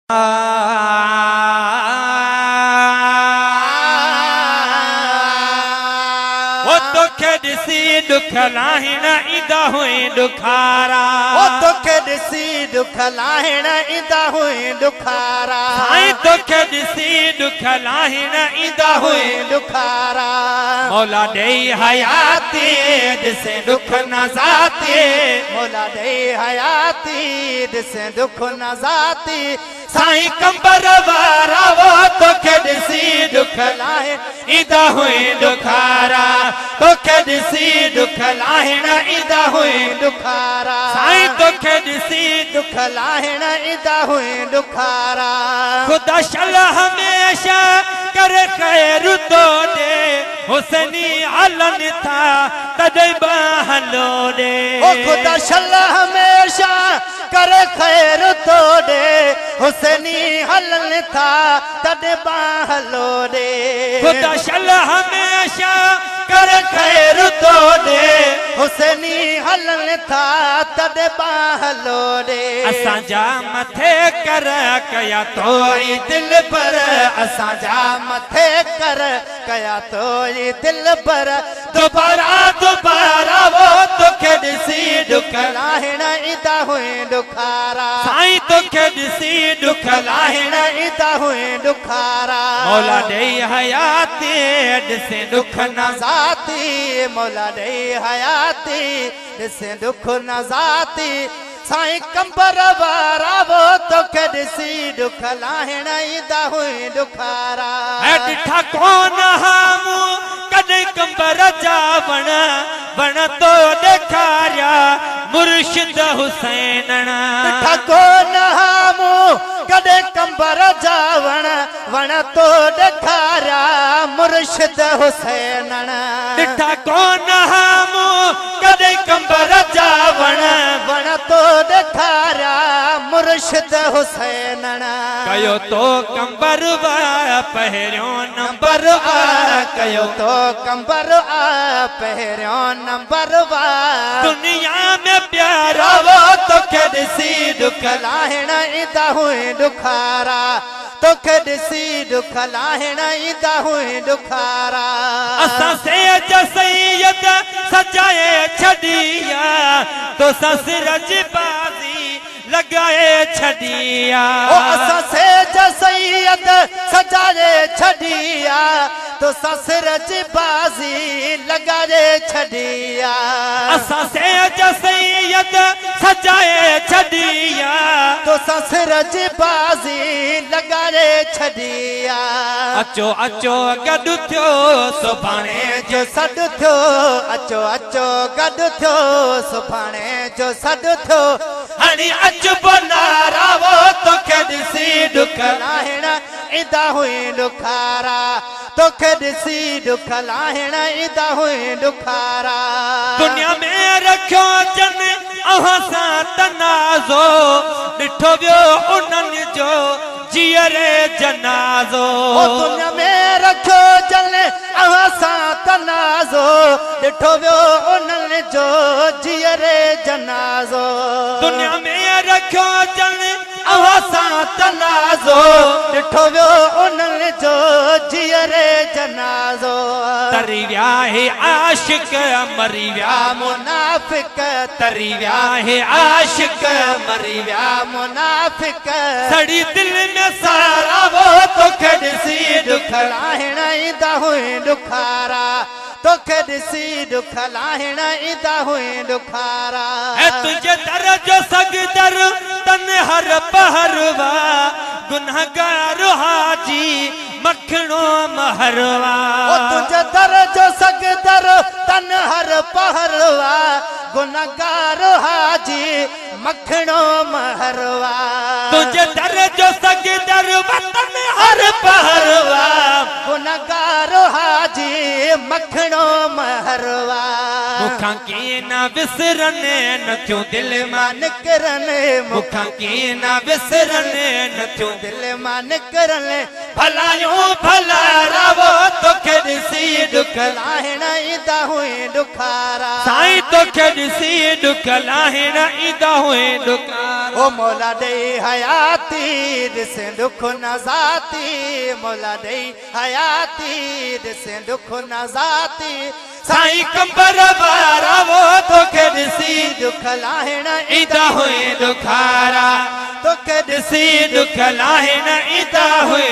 वो तोखे ॾिसी दुख लाहिण ईंदा हुई दुखारा। वो तोखे ॾिसी दुख लाहिण ईंदा हुई दुखारा। साईं तोखे ॾिसी दुख लाहिण ईंदा हुई दुखारा। मौला ॾेई हयाती ॾिसे दुख न ज़ाती। मौला ॾेई हयाती ॾिसे दुख न ज़ाती। साईं कंबर वारा वो तोखे ॾिसी दुख लाहिण ईंदा हुई दुखारा। तोखे ॾिसी दुख लाहिण ईंदा हुई दुखारा। साईं तोखे ॾिसी दुख लाहिण ईंदा हुई दुखारा। खुदा शल हमेशा कर खैर तो दे हुसैनी हलन था तॾहिं बहलो दे। ओ खुदा शल हमेशा कर खैर तो दे हुसैनी हलन था तॾहिं बहलो दे। खुदा शल हमेशा कर खैर तो दे हुसैनी हलन था तॾहिं बहलो दे। असांजा मथे कर कया तो दिल पर। असांजा मथे कर कया तो दिल पर। दोबारा दोबारा वो तोखे ॾिसी दुख लाहिण ईंदा हुई दुखारा। साईं तोखे ॾिसी दुख लाहिण ईंदा हुई दुखारा। मौला ॾेई हयाती ॾिसे दुख न ज़ाती। मौला ॾेई हयाती ॾिसे दुख न ज़ाती। साईं कंबर वारा वो तोखे ॾिसी दुख लाहिण ईंदा हुई दुखारा। ॾिठा कोन हामू कॾहिं कंबर जा वण वण तो ॾेखारिया मुर्शिद हुसैन। ॾिठा कोन हामू कॾहिं कंबर जा वण वण तो ॾेखारिया मुर्शिद हुसैन। ॾिठा कोन हामू कॾहिं कंबर जा वण वण तो ॾेखारिया मुर्शिद हुसैन। कयो तो कंबर वा पहिरियों नंबर आ। कयो तो कंबर आ पहिरियों नंबर वा। दुनिया में प्यारा वो तोखे ॾिसी दुख लाहिण ईंदा हुई दुखारा। तोखे ॾिसी दुख लाहिण ईंदा हुई दुखारा। असां सेज सैयद सजाए छॾिया तो सिर जी बाज़ी लगाए छॾिया। ओ असां सेज सैयद सजाए छॾिया तो सिर जी बाज़ी लगाए छॾिया। असां सेज सैयद सजाए छॾिया तो सिर जी बाज़ी लगाए छॾिया। अचो अचो गॾु थियो सुभाणे जो सॾु थियो। अचो अचो गॾु थियो सुभाणे जो सॾु थियो। हणी अचबो नारा वो तोखे ॾिसी दुख लाहिण ईंदा हुई दुखारा। तोखे ॾिसी दुख लाहिण ईंदा हुई दुखारा। दुनिया में रखियो जन अहां सां तनाज़ो ॾिठो वियो उन्हनि जो जीअरे जनाज़ो। दुनिया में रखियो जन अहां सां तनाज़ो ॾिठो वियो उन्हनि जो जीअरे जनाज़ो। दुनिया में रखियो जन अहां सां तनाज़ो ॾिठो वियो उन्हनि जो जीअरे जनाज़ो। तरी विया हे आशिक मरी विया मुनाफ़िक। तरी विया हे आशिक मरी विया मुनाफ़िक। सड़ी दिल में सारा वो तोखे ॾिसी दुख लाहिण ईंदा हुई दुखारा। तोखे ॾिसी दुख लाहिण ईंदा हुई दुखारा। ऐ तुझे दर जो सगदर तन हर पहरवा गुनहगार हाजी मखणो महरवा। ओ तुझे दर जो सगदर तन हर पहरवा गुनहगार हाजी मखणो महरवा। तुझे दर जो सगदर वतन हर पहरवा गुनहगार हाजी मखणो महरवा। मुख मुखां की न विसरने न थियो दिल मां निकरन मुखां की न विसरने न थियो दिल मां निकरन भलायूं भला रावो तोखे ॾिसी दुख लाहिण ईंदा हुई दुखारा साईं तोखे ॾिसी दुख लाहिण ईंदा हुई दुखारा ओ मौला दे हयाती ॾिसे दुख न ज़ाती मौला दे हयाती ॾिसे दुख न ज़ाती साईं कंबर वारा वो तोखे ॾिसी दुख लाहिण ईंदा हुई दुखारा तोखे ॾिसी दुख लाहिण ईंदा हुई